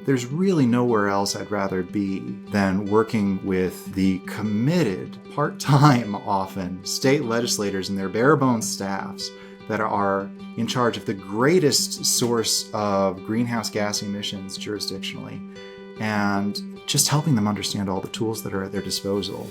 there's really nowhere else I'd rather be than working with the committed, part-time often, state legislators and their bare-bones staffs that are in charge of the greatest source of greenhouse gas emissions jurisdictionally, and just helping them understand all the tools that are at their disposal.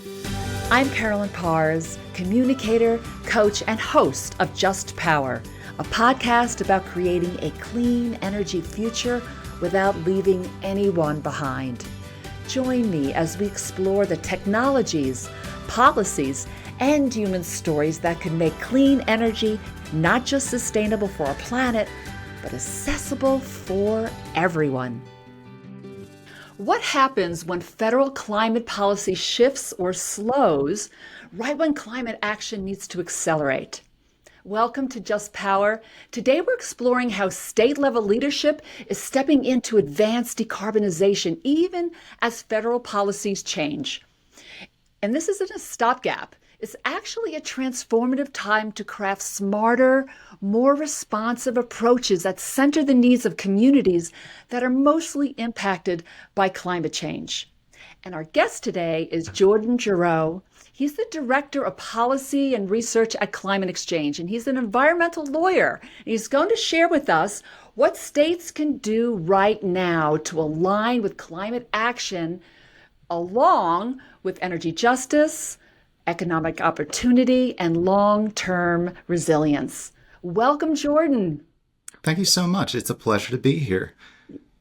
I'm Carolyn Parrs, communicator, coach, and host of Just Power, a podcast about creating a clean energy future without leaving anyone behind. Join me as we explore the technologies, policies, and human stories that can make clean energy not just sustainable for our planet, but accessible for everyone. What happens when federal climate policy shifts or slows right when climate action needs to accelerate? Welcome to Just Power. Today we're exploring how state-level leadership is stepping in to advance decarbonization even as federal policies change. And this isn't a stopgap. It's actually a transformative time to craft smarter, more responsive approaches that center the needs of communities that are mostly impacted by climate change. And our guest today is Jordan Gerow. He's the Director of Policy and Research at Climate XChange, and he's an environmental lawyer. He's going to share with us what states can do right now to align with climate action along with energy justice, economic opportunity, and long-term resilience. Welcome, Jordan. Thank you so much. It's a pleasure to be here.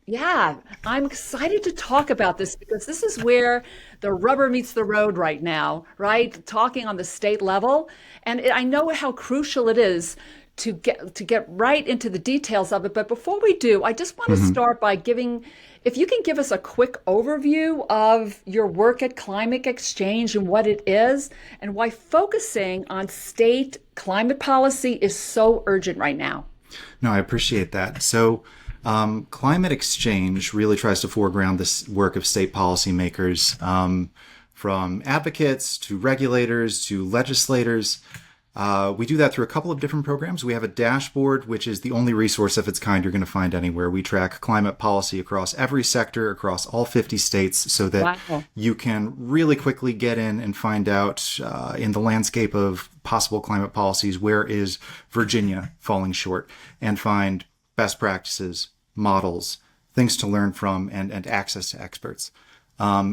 Yeah, I'm excited to talk about this because this is where the rubber meets the road right now, right? Talking on the state level. And I know how crucial it is to get right into the details of it. But before we do, I just want to start by if you can give us a quick overview of your work at Climate XChange and what it is and why focusing on state climate policy is so urgent right now. No, I appreciate that. So Climate XChange really tries to foreground this work of state policymakers, from advocates to regulators to legislators. We do that through a couple of different programs. We have a dashboard, which is the only resource of its kind you're going to find anywhere. We track climate policy across every sector, across all 50 states, so that you can really quickly get in and find out in the landscape of possible climate policies, where is Virginia falling short, and find best practices, models, things to learn from, and access to experts.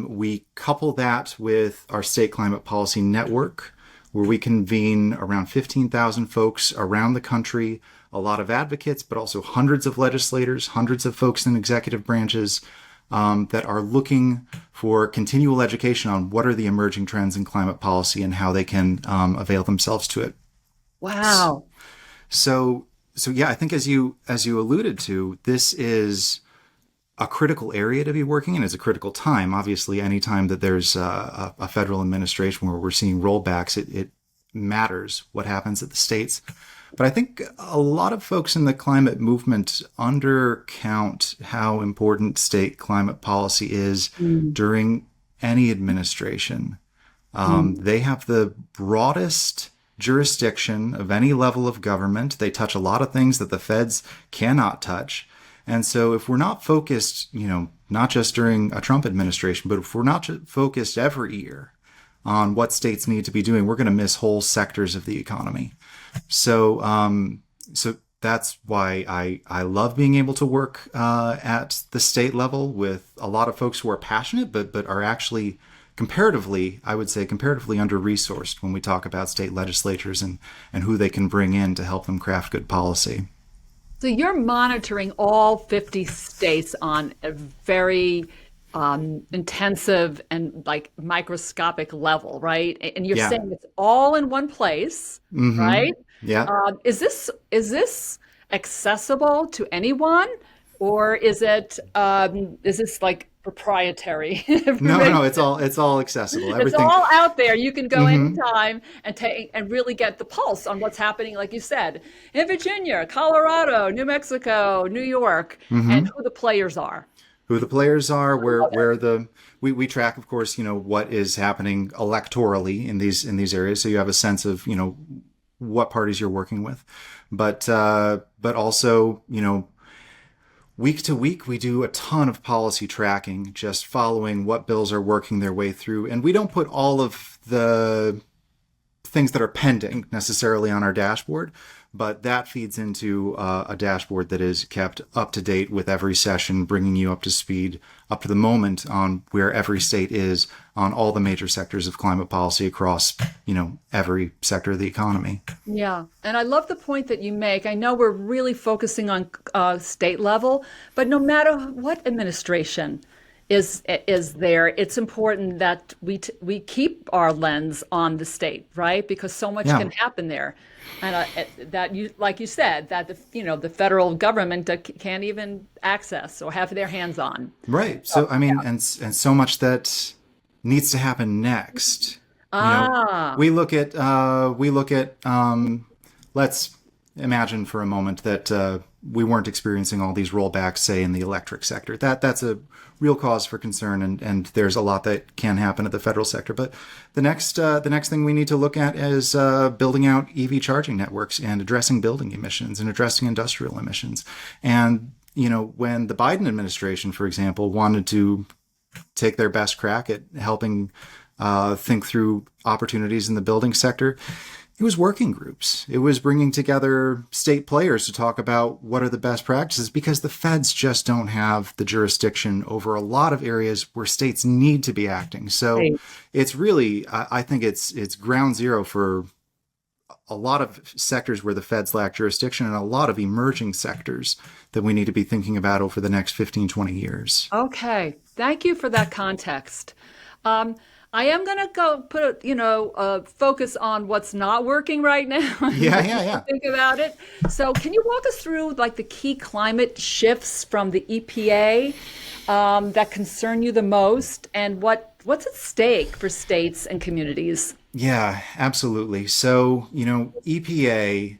We couple that with our state climate policy network, where we convene around 15,000 folks around the country, a lot of advocates, but also hundreds of legislators, hundreds of folks in executive branches that are looking for continual education on what are the emerging trends in climate policy and how they can avail themselves to it. Wow. So yeah, I think as you alluded to, this is a critical area to be working in. It's a critical time. Obviously, any time that there's a federal administration where we're seeing rollbacks, it matters what happens at the states. But I think a lot of folks in the climate movement undercount how important state climate policy is during any administration. They have the broadest jurisdiction of any level of government. They touch a lot of things that the feds cannot touch. And so if we're not focused, not just during a Trump administration, but if we're not focused every year on what states need to be doing, we're going to miss whole sectors of the economy. So that's why I love being able to work at the state level with a lot of folks who are passionate, but are actually comparatively under-resourced when we talk about state legislatures and who they can bring in to help them craft good policy. So you're monitoring all 50 states on a very intensive and microscopic level, right? And you're saying it's all in one place, right? Yeah. Is this accessible to anyone, or is this proprietary? No, it's all accessible. It's all out there. You can go anytime and really get the pulse on what's happening, like you said, in Virginia, Colorado, New Mexico, New York, and who the players are. Who the players are, we track, of course, what is happening electorally in these areas, so you have a sense of what parties you're working with, but also week to week, we do a ton of policy tracking, just following what bills are working their way through. And we don't put all of the things that are pending necessarily on our dashboard, but that feeds into a dashboard that is kept up to date with every session, bringing you up to speed, up to the moment on where every state is on all the major sectors of climate policy across, every sector of the economy. Yeah, and I love the point that you make. I know we're really focusing on state level, but no matter what administration is there, it's important that we keep our lens on the state, right? Because so much Yeah. can happen there, and that you, like you said, that the federal government can't even access or have their hands on. Right. So, I mean, and so much that needs to happen next. Ah, Let's imagine for a moment that we weren't experiencing all these rollbacks, say, in the electric sector. That's a real cause for concern, and there's a lot that can happen at the federal sector. But the next thing we need to look at is building out EV charging networks and addressing building emissions and addressing industrial emissions. And when the Biden administration, for example, wanted to take their best crack at helping think through opportunities in the building sector, it was working groups. It was bringing together state players to talk about what are the best practices, because the feds just don't have the jurisdiction over a lot of areas where states need to be acting. So right. it's really, I think it's ground zero for a lot of sectors where the feds lack jurisdiction, and a lot of emerging sectors that we need to be thinking about over the next 15, 20 years. Okay, thank you for that context. I am going to go put a focus on what's not working right now. Yeah. Think about it. So, can you walk us through like the key climate shifts from the EPA that concern you the most, and what's at stake for states and communities? Yeah, absolutely. So, EPA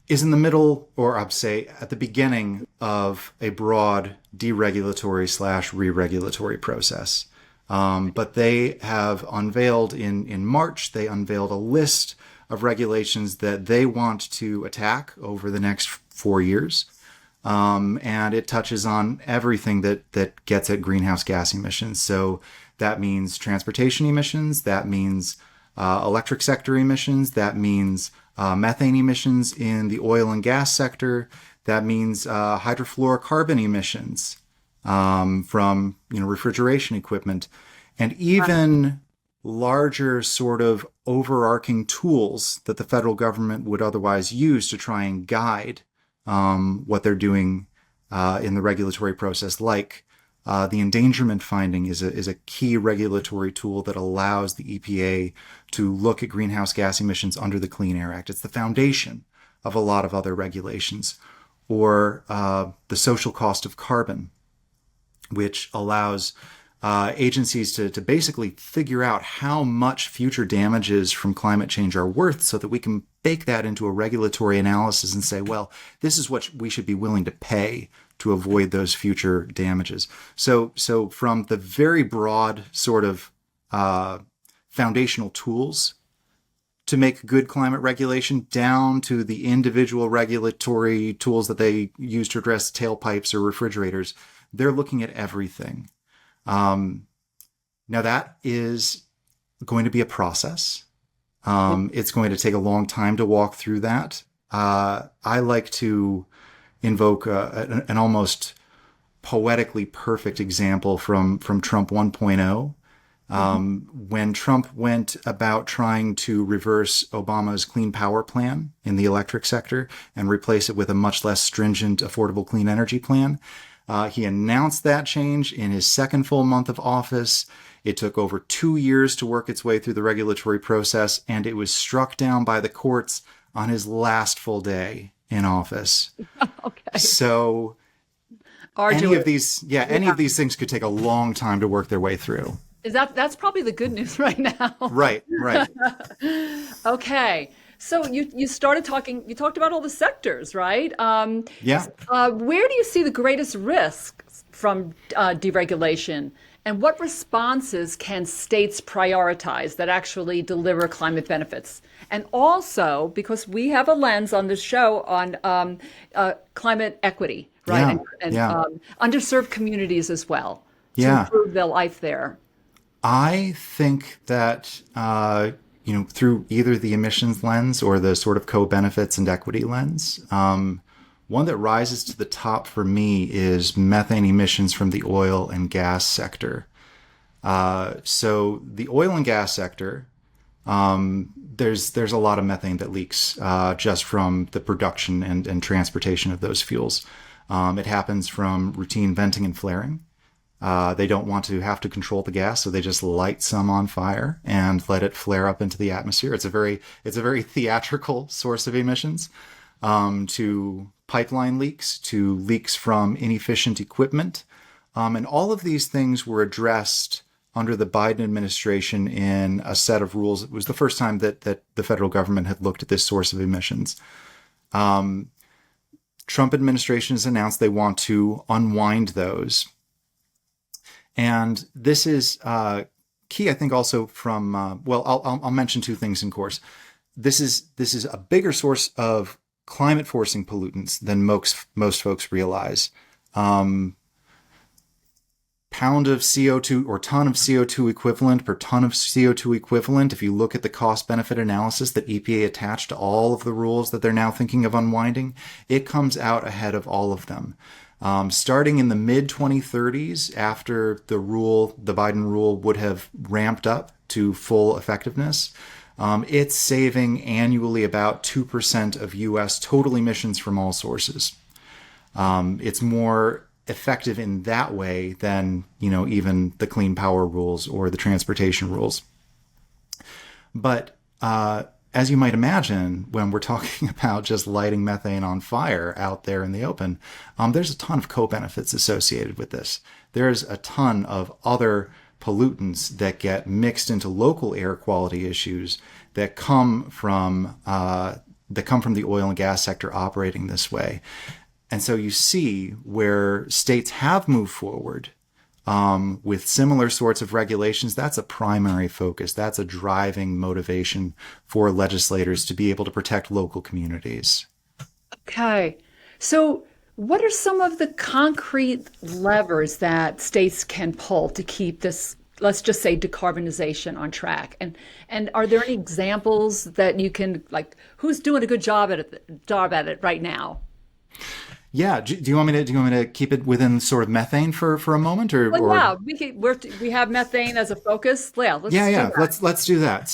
is in the middle, or I'd say at the beginning of a broad deregulatory / re-regulatory process. But they have unveiled in March, they unveiled a list of regulations that they want to attack over the next 4 years. And it touches on everything that gets at greenhouse gas emissions. So that means transportation emissions, that means electric sector emissions, that means methane emissions in the oil and gas sector, that means hydrofluorocarbon emissions from refrigeration equipment, and even larger sort of overarching tools that the federal government would otherwise use to try and guide what they're doing in the regulatory process, like the endangerment finding is a key regulatory tool that allows the EPA to look at greenhouse gas emissions under the Clean Air Act. It's the foundation of a lot of other regulations. Or the social cost of carbon, which allows agencies to basically figure out how much future damages from climate change are worth, so that we can bake that into a regulatory analysis and say, well, this is what we should be willing to pay to avoid those future damages. So from the very broad sort of foundational tools to make good climate regulation, down to the individual regulatory tools that they use to address tailpipes or refrigerators, they're looking at everything. Now that is going to be a process. It's going to take a long time to walk through that. I like to invoke an almost poetically perfect example from Trump 1.0. When Trump went about trying to reverse Obama's Clean Power Plan in the electric sector and replace it with a much less stringent, affordable clean energy plan, he announced that change in his second full month of office. It took over 2 years to work its way through the regulatory process, and it was struck down by the courts on his last full day in office. Okay. So any of these things could take a long time to work their way through. That's probably the good news right now. Right. Okay. So you talked about all the sectors, right? Yeah. Where do you see the greatest risks from deregulation? And what responses can states prioritize that actually deliver climate benefits? And also, because we have a lens on this show on climate equity, right? Underserved communities as well to improve their life there. I think that, through either the emissions lens or the sort of co-benefits and equity lens, one that rises to the top for me is methane emissions from the oil and gas sector. So the oil and gas sector, there's a lot of methane that leaks just from the production and transportation of those fuels. It happens from routine venting and flaring. They don't want to have to control the gas, so they just light some on fire and let it flare up into the atmosphere. It's a very theatrical source of emissions. To pipeline leaks, to leaks from inefficient equipment. And all of these things were addressed under the Biden administration in a set of rules. It was the first time that the federal government had looked at this source of emissions. Trump administration has announced they want to unwind those. And this is key, I think, also from, I'll mention two things in course. This is a bigger source of climate forcing pollutants than most folks realize. Pound of CO2 or ton of CO2 equivalent per ton of CO2 equivalent, if you look at the cost benefit analysis that EPA attached to all of the rules that they're now thinking of unwinding, it comes out ahead of all of them. Starting in the mid 2030s, after the Biden rule would have ramped up to full effectiveness, it's saving annually about 2% of U.S. total emissions from all sources. It's more effective in that way than, even the clean power rules or the transportation rules. But as you might imagine, when we're talking about just lighting methane on fire out there in the open, there's a ton of co-benefits associated with this. There's a ton of other pollutants that get mixed into local air quality issues that come from the oil and gas sector operating this way. And so you see where states have moved forward with similar sorts of regulations. That's a primary focus. That's a driving motivation for legislators to be able to protect local communities. Okay. So what are some of the concrete levers that states can pull to keep this, let's just say, decarbonization on track? And are there any examples that you can, like, who's doing a good job at it right now? Yeah. Do you want me to keep it within sort of methane for a moment, or? Yeah, we have methane as a focus. Yeah. Let's do that.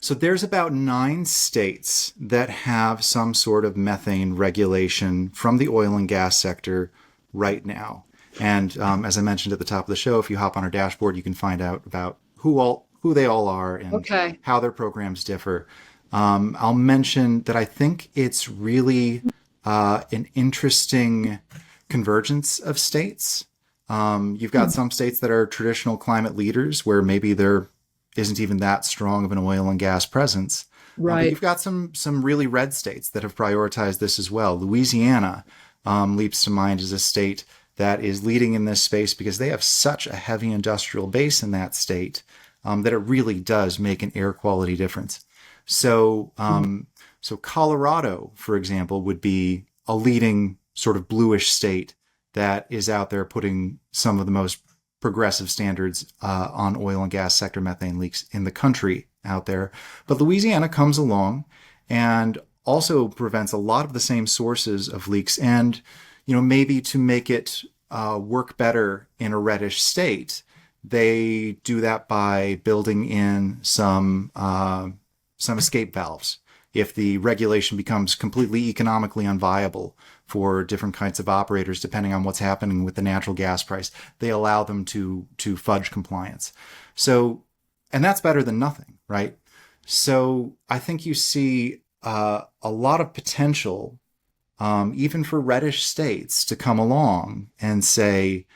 So there's about 9 states that have some sort of methane regulation from the oil and gas sector right now. And as I mentioned at the top of the show, if you hop on our dashboard, you can find out about who they all are and how their programs differ. I'll mention that I think it's really an interesting convergence of states. You've got some states that are traditional climate leaders where maybe there isn't even that strong of an oil and gas presence. Right. But you've got some really red states that have prioritized this as well. Louisiana leaps to mind as a state that is leading in this space because they have such a heavy industrial base in that state that it really does make an air quality difference. So Colorado, for example, would be a leading sort of bluish state that is out there putting some of the most progressive standards on oil and gas sector methane leaks in the country out there. But Louisiana comes along and also prevents a lot of the same sources of leaks. And, maybe to make it work better in a reddish state, they do that by building in some escape valves. If the regulation becomes completely economically unviable for different kinds of operators, depending on what's happening with the natural gas price, they allow them to fudge compliance. So, and that's better than nothing, right? So I think you see a lot of potential, even for reddish states, to come along and say,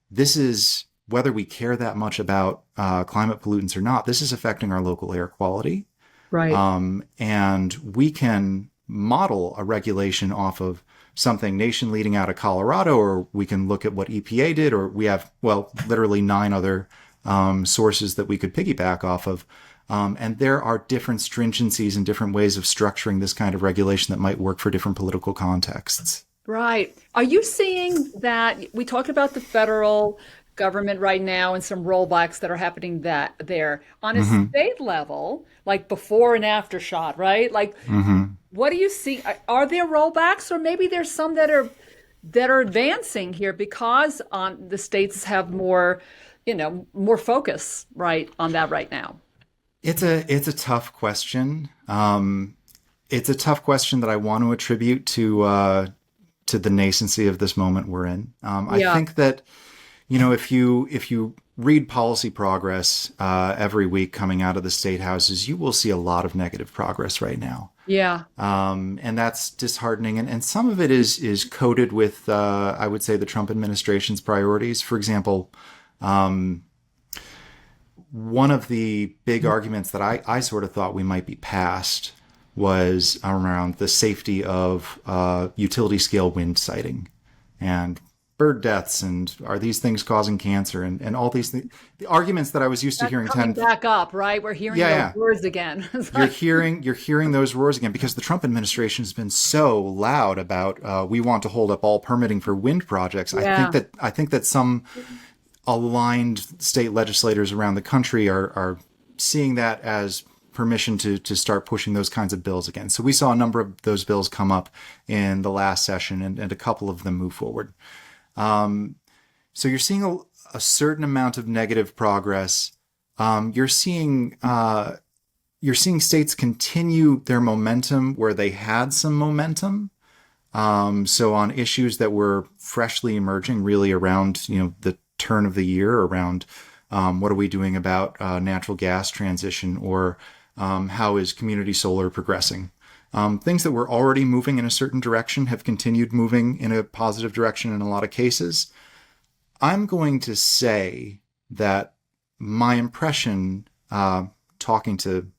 this is, whether we care that much about climate pollutants or not, this is affecting our local air quality. Right. And we can model a regulation off of something nation leading out of Colorado, or we can look at what EPA did, or we have, well, literally 9 other sources that we could piggyback off of. And there are different stringencies and different ways of structuring this kind of regulation that might work for different political contexts. Right. Are you seeing that we talked about the federal government right now and some rollbacks that are happening that there on a state level, like before and after shot, right? Like, what do you see? Are there rollbacks, or maybe there's some that are advancing here because the states have more, more focus, right, on that right now? It's a tough question. It's a tough question that I want to attribute to the nascency of this moment we're in. I think that, if you read policy progress every week coming out of the state houses, you will see a lot of negative progress right now. Yeah. And that's disheartening. And some of it is coded with, I would say, the Trump administration's priorities. For example, one of the big arguments that I sort of thought we might be past was around the safety of utility scale wind siting and bird deaths, and are these things causing cancer, and all these things. The arguments that I was used to hearing coming back up, right? We're hearing those words again. You're hearing those roars again because the Trump administration has been so loud about we want to hold up all permitting for wind projects. Yeah. I think that some aligned state legislators around the country are seeing that as permission to start pushing those kinds of bills again. So we saw a number of those bills come up in the last session, and a couple of them move forward. So you're seeing a certain amount of negative progress. You're seeing states continue their momentum where they had some momentum. So on issues that were freshly emerging, really around the turn of the year, around what are we doing about natural gas transition, or how is community solar progressing? Things that were already moving in a certain direction have continued moving in a positive direction in a lot of cases. I'm going to say that my impression, talking to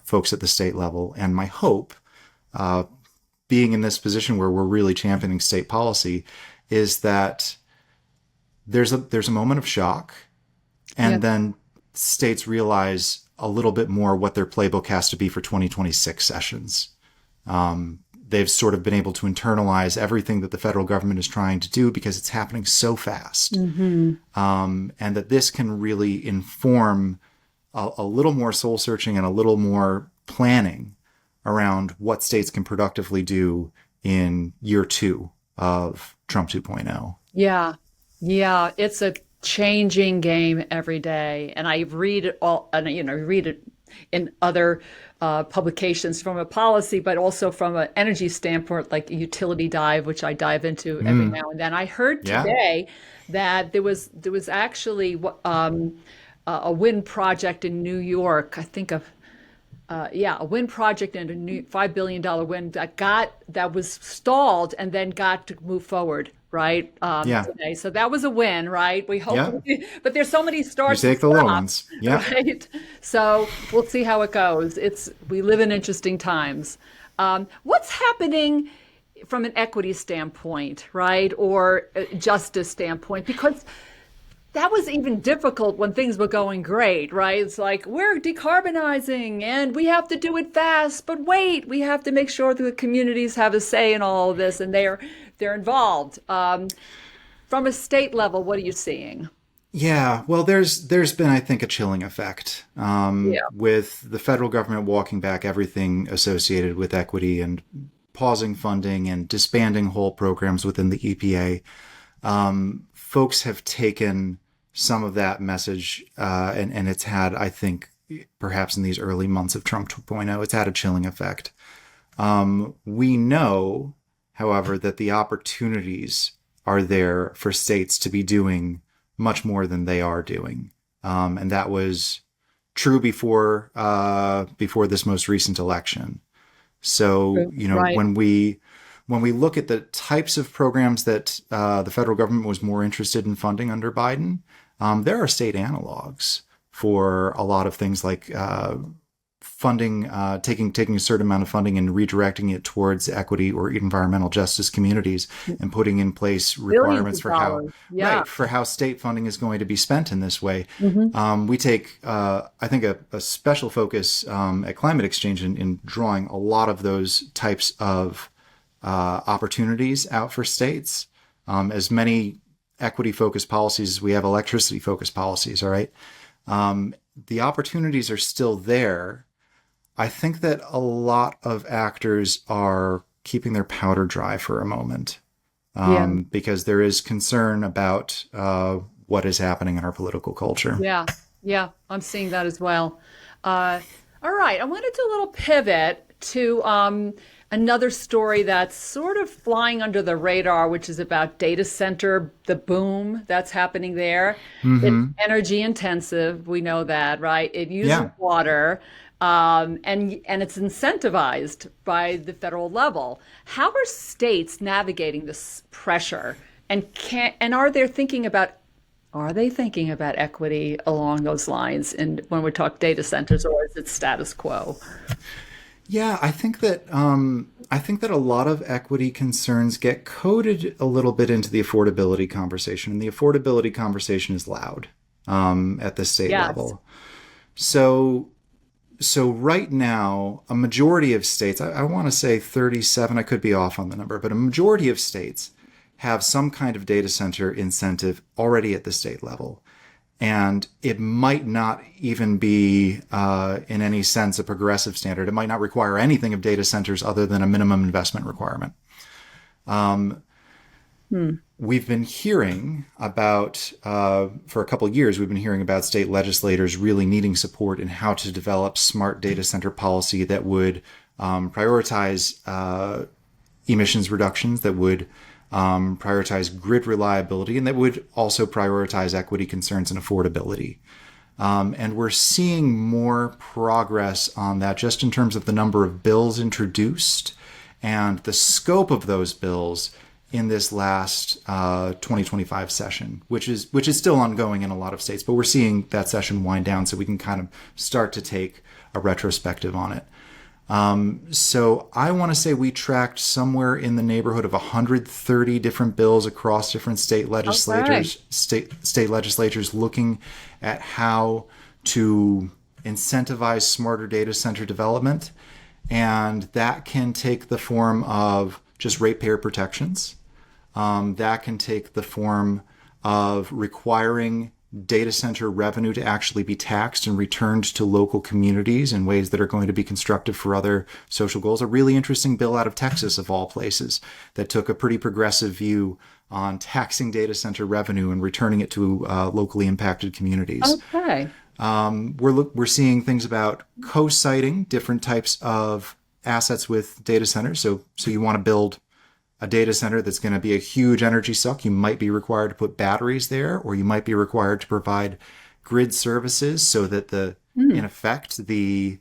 folks at the state level, and my hope, being in this position where we're really championing state policy, is that there's a moment of shock, and then states realize a little bit more what their playbook has to be for 2026 sessions. They've sort of been able to internalize everything that the federal government is trying to do because it's happening so fast. And that this can really inform a little more soul searching and a little more planning around what states can productively do in year 2 of Trump 2.0. Yeah. Yeah. It's a changing game every day. And I read it all, and read it in other publications from a policy, but also from an energy standpoint, like Utility Dive, which I dive into every now and then. I heard today that there was actually a wind project in New York. I think of a wind project and a new $5 billion wind that was stalled and then got to move forward. Right. Today. So that was a win, right? We hope, but there's so many starts. You take the little ones. Yeah. Right. So we'll see how it goes. We live in interesting times. What's happening from an equity standpoint, right? Or a justice standpoint? Because that was even difficult when things were going great, right? It's like, we're decarbonizing and we have to do it fast, but wait, we have to make sure that the communities have a say in all of this, and they're involved. From a state level, what are you seeing? Yeah, well, there's been, I think, a chilling effect with the federal government walking back everything associated with equity and pausing funding and disbanding whole programs within the EPA. Folks have taken some of that message, and it's had, I think, perhaps in these early months of Trump 2.0, it's had a chilling effect. We know, however, that the opportunities are there for states to be doing much more than they are doing. And that was true before this most recent election. So, when we look at the types of programs that the federal government was more interested in funding under Biden, there are state analogs for a lot of things like funding, taking a certain amount of funding and redirecting it towards equity or environmental justice communities, and putting in place requirements for how for how state funding is going to be spent in this way. We take, I think, a special focus at Climate XChange in drawing a lot of those types of opportunities out for states. As many equity-focused policies as we have electricity-focused policies, all right? The opportunities are still there. I think that a lot of actors are keeping their powder dry for a moment because there is concern about what is happening in our political culture. Yeah, I'm seeing that as well. All right, I want to do a little pivot to another story that's sort of flying under the radar, which is about data center, the boom that's happening there. It's energy intensive. We know that, right? It uses water, and it's incentivized by the federal level. How are states navigating this pressure? And are they thinking about equity along those lines? And when we talk data centers, or is it status quo? Yeah, I think that a lot of equity concerns get coded a little bit into the affordability conversation, and the affordability conversation is loud at the state level. So right now, a majority of states, I want to say 37, I could be off on the number, but a majority of states have some kind of data center incentive already at the state level. And it might not even be, in any sense, a progressive standard. It might not require anything of data centers other than a minimum investment requirement. We've been hearing about, for a couple of years, we've been hearing about state legislators really needing support in how to develop smart data center policy that would prioritize emissions reductions, that would prioritize grid reliability, and that would also prioritize equity concerns and affordability. And we're seeing more progress on that just in terms of the number of bills introduced and the scope of those bills in this last 2025 session, which is still ongoing in a lot of states. But we're seeing that session wind down so we can kind of start to take a retrospective on it. So I want to say we tracked somewhere in the neighborhood of 130 different bills across different state legislatures, state legislatures looking at how to incentivize smarter data center development. And that can take the form of just ratepayer protections. That can take the form of requiring data center revenue to actually be taxed and returned to local communities in ways that are going to be constructive for other social goals. A really interesting bill out of Texas, of all places, that took a pretty progressive view on taxing data center revenue and returning it to locally impacted communities. Okay. We're seeing things about co-siting different types of assets with data centers. So you want to build a data center that's going to be a huge energy suck. You might be required to put batteries there, or you might be required to provide grid services so that in effect, the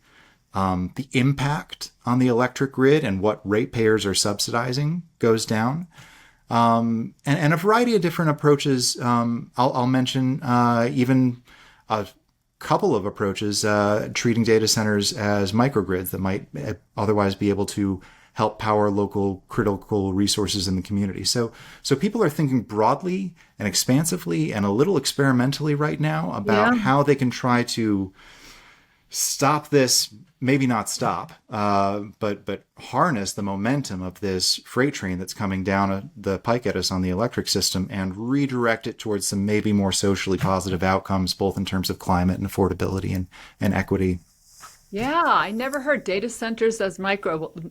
impact on the electric grid and what ratepayers are subsidizing goes down. And a variety of different approaches. I'll mention even a couple of approaches treating data centers as microgrids that might otherwise be able to help power local critical resources in the community. So people are thinking broadly and expansively and a little experimentally right now about how they can try to stop this, maybe not stop, but harness the momentum of this freight train that's coming down the pike at us on the electric system and redirect it towards some maybe more socially positive outcomes, both in terms of climate and affordability and equity. Yeah, I never heard data centers as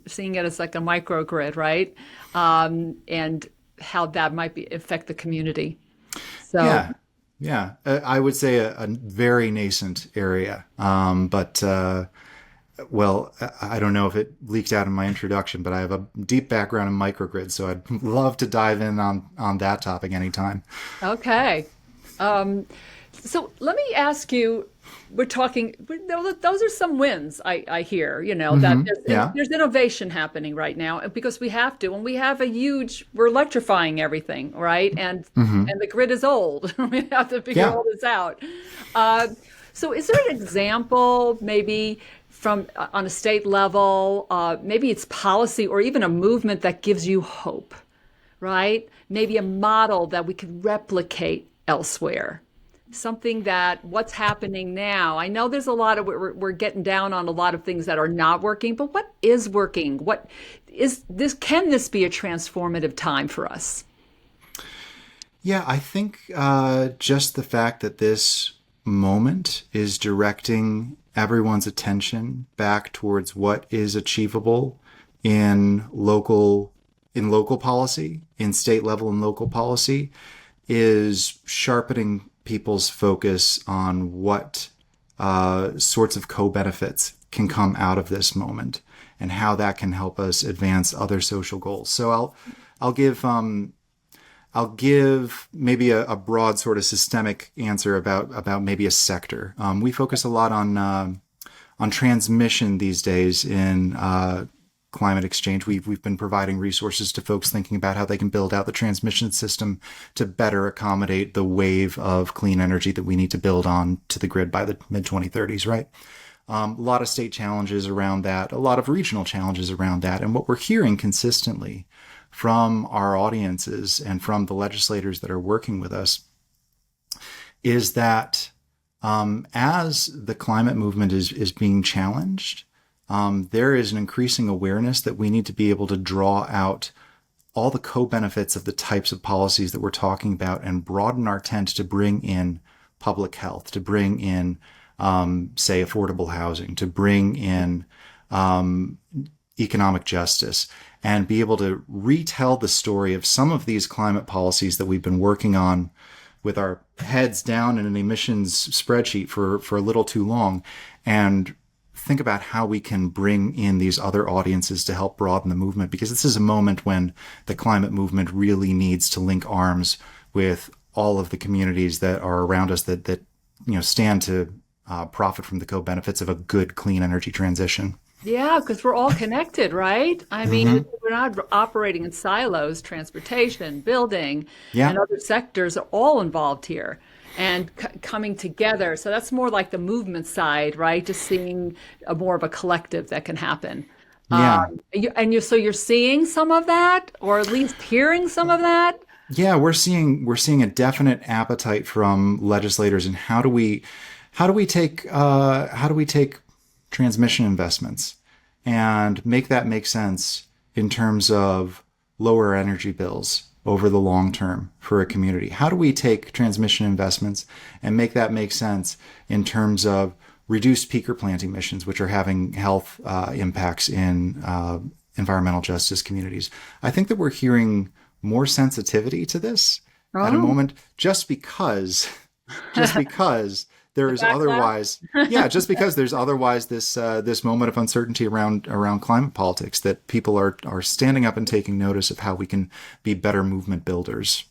seeing it as like a microgrid, right? And how that might affect the community. So yeah. I would say a very nascent area. But I don't know if it leaked out in my introduction, but I have a deep background in microgrids, so I'd love to dive in on that topic anytime. Okay. So let me ask you, those are some wins I hear, that there's innovation happening right now because we have to, and we have we're electrifying everything, right? And the grid is old. We have to figure all this out. So is there an example maybe from on a state level, maybe it's policy or even a movement that gives you hope, right? Maybe a model that we could replicate elsewhere. Something that what's happening now. I know there's a lot of we're getting down on a lot of things that are not working, but what is working? What is this? Can this be a transformative time for us? Yeah, I think just the fact that this moment is directing everyone's attention back towards what is achievable in local policy, in state level and local policy, is sharpening people's focus on what sorts of co-benefits can come out of this moment and how that can help us advance other social goals. So I'll give maybe a broad sort of systemic answer about maybe a sector. We focus a lot on transmission these days in Climate XChange. We've been providing resources to folks thinking about how they can build out the transmission system to better accommodate the wave of clean energy that we need to build on to the grid by the mid-2030s, right? A lot of state challenges around that, a lot of regional challenges around that. And what we're hearing consistently from our audiences and from the legislators that are working with us is that as the climate movement is being challenged, there is an increasing awareness that we need to be able to draw out all the co-benefits of the types of policies that we're talking about and broaden our tent to bring in public health, to bring in, say, affordable housing, to bring in economic justice, and be able to retell the story of some of these climate policies that we've been working on with our heads down in an emissions spreadsheet for a little too long, and think about how we can bring in these other audiences to help broaden the movement, because this is a moment when the climate movement really needs to link arms with all of the communities that are around us that stand to profit from the co-benefits of a good, clean energy transition. Yeah, because we're all connected, right? I mean, we're not operating in silos. Transportation, building, and other sectors are all involved here and coming together. So that's more like the movement side, right? Just seeing more of a collective that can happen. Yeah. So you're seeing some of that, or at least hearing some of that? Yeah, we're seeing a definite appetite from legislators in how do we take transmission investments and make that make sense in terms of lower energy bills over the long term for a community? How do we take transmission investments and make that make sense in terms of reduced peaker plant emissions, which are having health impacts in environmental justice communities? I think that we're hearing more sensitivity to this at a moment just because there is otherwise, just because there's otherwise this moment of uncertainty around climate politics, that people are standing up and taking notice of how we can be better movement builders.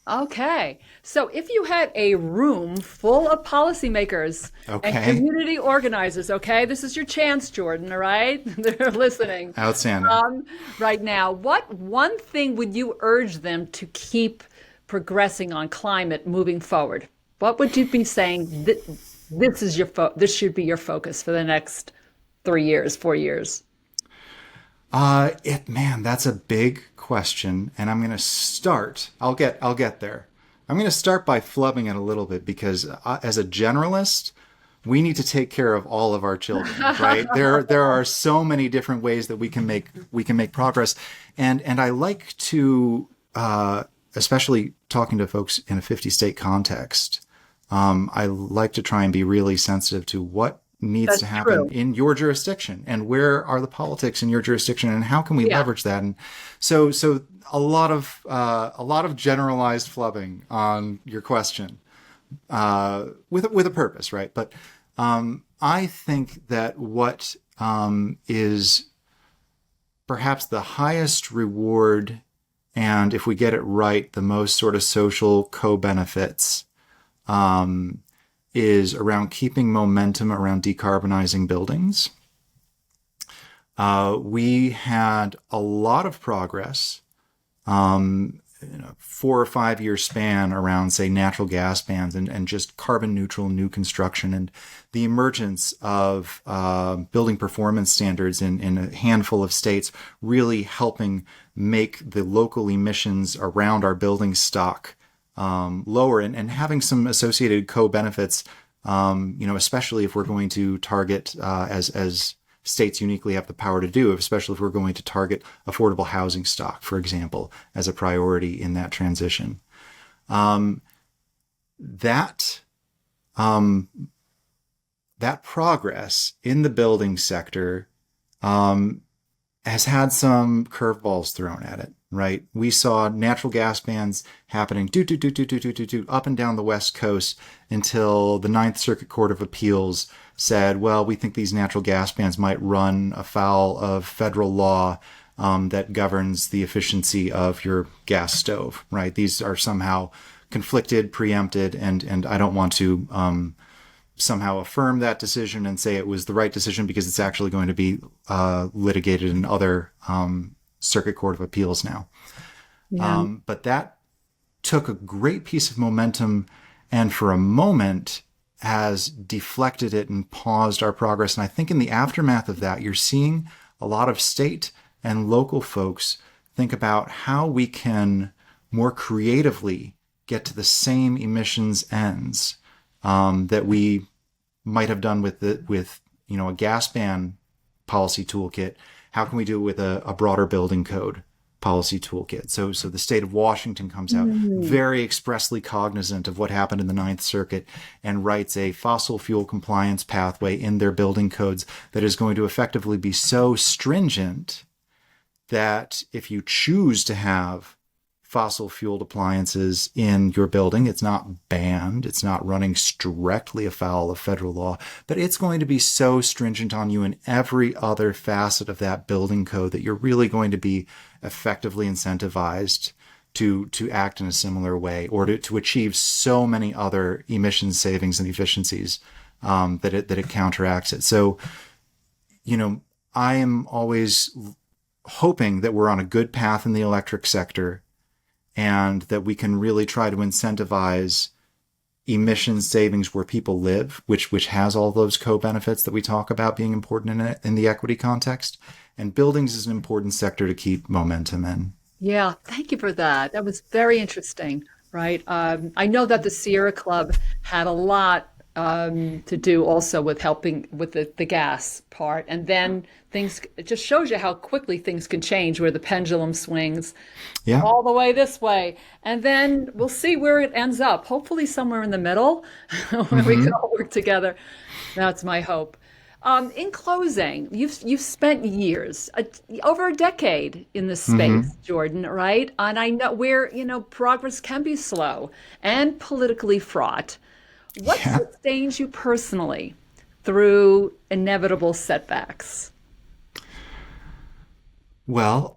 Okay. So if you had a room full of policymakers and community organizers, this is your chance, Jordan, all right? They're listening. Outstanding. Right now, what one thing would you urge them to keep progressing on climate moving forward? What would you be saying? This is this should be your focus for the next 3 years, 4 years. That's a big question, and I'm going to start. I'll get there. I'm going to start by flubbing it a little bit, because as a generalist, we need to take care of all of our children, right? There are so many different ways that we can make progress, and I like to, especially talking to folks in a 50-state context. I like to try and be really sensitive to what needs to happen in your jurisdiction, and where are the politics in your jurisdiction, and how can we leverage that? And so a lot of generalized flubbing on your question, with a purpose, right? But I think that what is perhaps the highest reward, and if we get it right, the most sort of social co-benefits, is around keeping momentum around decarbonizing buildings. We had a lot of progress 4 or 5 year span around, say, natural gas bans and just carbon neutral new construction, and the emergence of building performance standards in a handful of states, really helping make the local emissions around our building stock lower, and having some associated co-benefits, especially if we're going to target, as states uniquely have the power to do, especially if we're going to target affordable housing stock, for example, as a priority in that transition. That progress in the building sector has had some curveballs thrown at it, right? We saw natural gas bans happening up and down the West Coast until the Ninth Circuit Court of Appeals said, well, we think these natural gas bans might run afoul of federal law that governs the efficiency of your gas stove, right? These are somehow conflicted, preempted, and I don't want to somehow affirm that decision and say it was the right decision, because it's actually going to be litigated in other Circuit Court of Appeals now. Yeah. But that took a great piece of momentum, and for a moment has deflected it and paused our progress. And I think in the aftermath of that, you're seeing a lot of state and local folks think about how we can more creatively get to the same emissions ends that we might have done with a gas ban policy toolkit. How can we do it with a broader building code policy toolkit? So the state of Washington comes out very expressly cognizant of what happened in the Ninth Circuit and writes a fossil fuel compliance pathway in their building codes that is going to effectively be so stringent that if you choose to have fossil fueled appliances in your building, it's not banned, it's not running directly afoul of federal law, but it's going to be so stringent on you in every other facet of that building code that you're really going to be effectively incentivized to act in a similar way, or to achieve so many other emission savings and efficiencies that it counteracts it. So, I am always hoping that we're on a good path in the electric sector, and that we can really try to incentivize emission savings where people live, which has all those co-benefits that we talk about being important in the equity context. And buildings is an important sector to keep momentum in. Yeah, thank you for that. That was very interesting, right? I know that the Sierra Club had a lot to do also with helping with the gas part. And then it just shows you how quickly things can change, where the pendulum swings all the way this way. And then we'll see where it ends up. Hopefully somewhere in the middle where we can all work together. That's my hope. In closing, you've spent years, over a decade in this space, Jordan, right? And I know where, progress can be slow and politically fraught. What sustains you personally through inevitable setbacks? Well,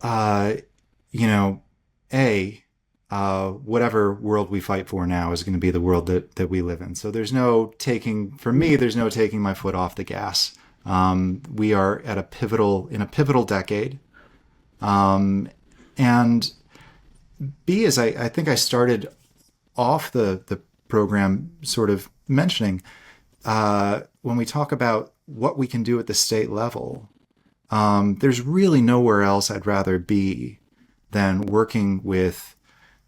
whatever world we fight for now is going to be the world that we live in. So there's no taking my foot off the gas. We are in a pivotal decade. And B, as I think I started off the program sort of mentioning, when we talk about what we can do at the state level, there's really nowhere else I'd rather be than working with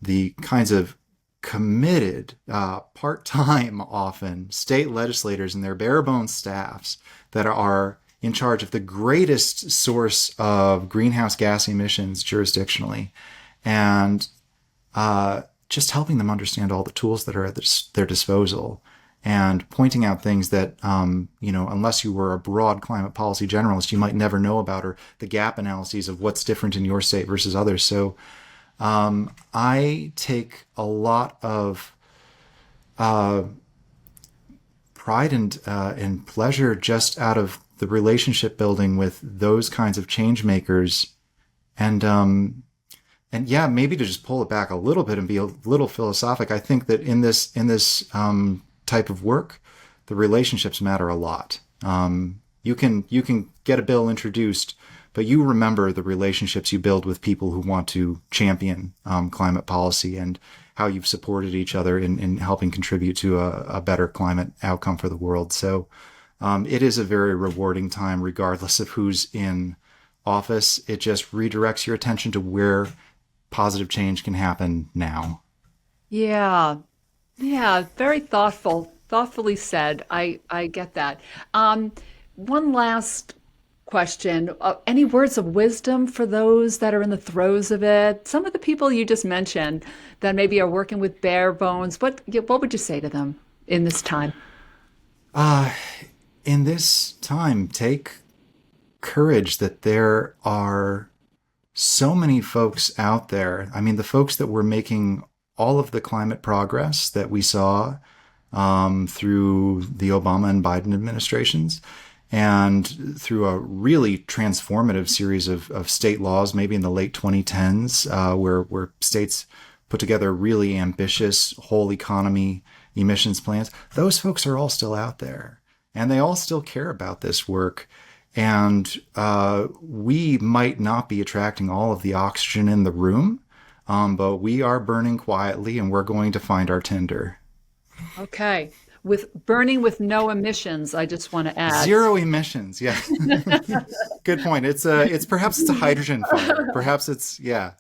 the kinds of committed, part-time often, state legislators and their bare-bones staffs that are in charge of the greatest source of greenhouse gas emissions jurisdictionally, and just helping them understand all the tools that are at their disposal, and pointing out things that, unless you were a broad climate policy generalist, you might never know about, or the gap analyses of what's different in your state versus others. So I take a lot of pride and pleasure just out of the relationship building with those kinds of change makers. And maybe to just pull it back a little bit and be a little philosophic, I think that in this type of work, the relationships matter a lot. You can get a bill introduced but you remember the relationships you build with people who want to champion climate policy, and how you've supported each other in helping contribute to a better climate outcome for the world. So it is a very rewarding time, regardless of who's in office. It just redirects your attention to where positive change can happen now. Yeah. Yeah. Very thoughtfully said. I get that. One last question. Any words of wisdom for those that are in the throes of it? Some of the people you just mentioned that maybe are working with bare bones. What would you say to them in this time? In this time, take courage that there are so many folks out there. I mean, the folks that were making all of the climate progress that we saw through the Obama and Biden administrations, and through a really transformative series of state laws, maybe in the late 2010s, where states put together really ambitious whole economy emissions plans. Those folks are all still out there, and they all still care about this work. And we might not be attracting all of the oxygen in the room, but we are burning quietly, and we're going to find our tinder. Okay. With burning with no emissions, I just want to add. Zero emissions, yeah. Good point. It's perhaps it's a hydrogen fire. Perhaps it's, yeah.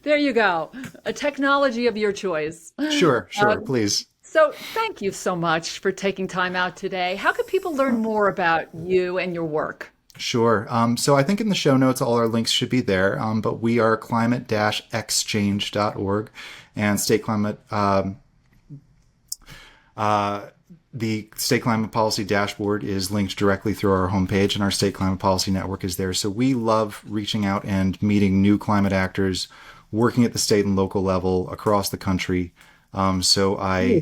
There you go. A technology of your choice. Sure, please. So thank you so much for taking time out today. How can people learn more about you and your work? Sure. So I think in the show notes, all our links should be there. But we are climate-exchange.org, and state climate, the state climate policy dashboard is linked directly through our homepage, and our state climate policy network is there. So we love reaching out and meeting new climate actors, working at the state and local level across the country. So I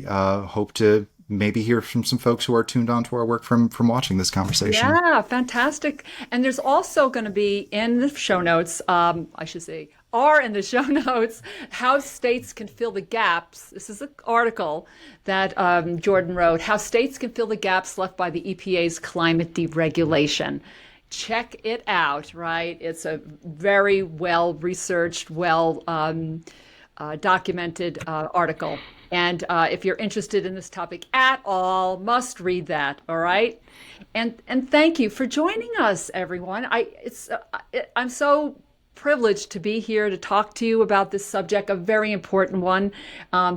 hope to maybe hear from some folks who are tuned on to our work from watching this conversation. Yeah, fantastic. And there's also going to be in the show notes, I should say, are in the show notes, how states can fill the gaps. This is an article that Jordan wrote, how states can fill the gaps left by the EPA's climate deregulation. Check it out, right? It's a very well-researched, documented article. And if you're interested in this topic at all, must read that, all right? And thank you for joining us, everyone. I'm so privileged to be here to talk to you about this subject, a very important one,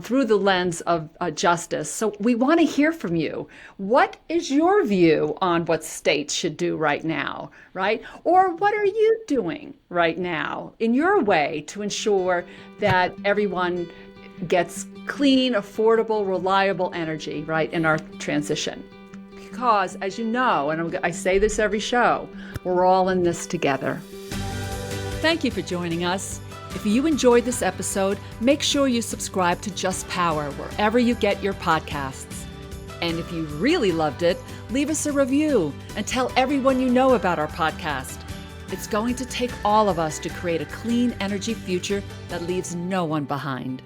through the lens of justice. So we want to hear from you. What is your view on what states should do right now, right? Or what are you doing right now in your way to ensure that everyone gets clean, affordable, reliable energy, right, in our transition? Because, as you know, and I say this every show, we're all in this together. Thank you for joining us. If you enjoyed this episode, make sure you subscribe to Just Power wherever you get your podcasts. And if you really loved it, leave us a review and tell everyone you know about our podcast. It's going to take all of us to create a clean energy future that leaves no one behind.